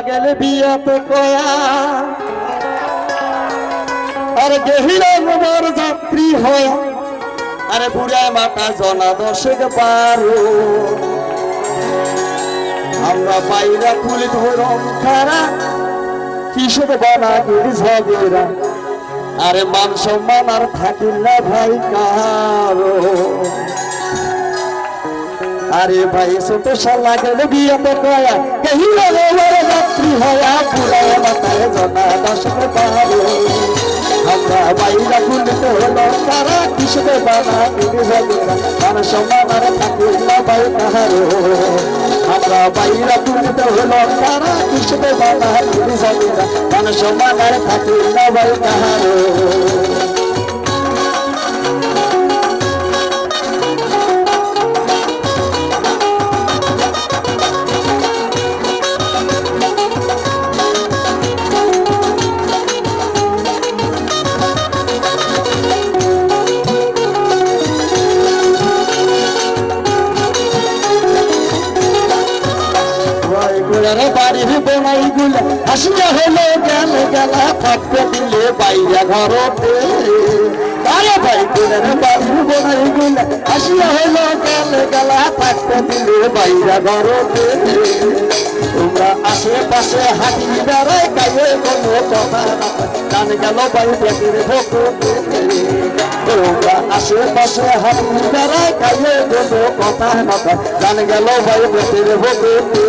লাগেলে বিয়াতে কয়া আর গেহিলা মোর যাত্রী হয় আরে বুড়ায় মাথা জনা দশেক বারো আমরা পাইরা তুলি ধরম খারা কিসব বানা গিরি ঝগেরা আরে মান সম্মান আর থাকিল না ভাই কারো আরে ভাই ছোট শালা গেলে বিয়াতে কয়া গেহিলা মোর যাত্রী হয় বুড়ায় মাথায় জনা দশেক বারো আমরা বাইরা খুলতে হলো তারা কিসবে বানা গিরি ঝগেরা মান সম্মান আর থাকিল না ভাই কারো আমরা বাইরা খুলতে হলো তারা কিসবে বানা গিরি ঝগেরা মান সম্মান আর থাকিল না ভাই কারো বাড়ির বোনাই গুলা হাসিয়া হলো গেল গেলা থাকতে দিলে বাইরা ঘরতে আরে ভাই গুলার বাড়ির বোনাই গুলা হাসিয়া হলো গেল গেলা থাকতে দিলে বাইরা ঘরতে তোমরা আশেপাশে হাঁটি বেড়ায় গায়ে কোনো কথা না গান গেল বাই পেটের ভোকতে তোমরা আশেপাশে হাঁটি বেড়ায় গায়ে কোনো কথা না গান গেল বাই পেটের ভোকতে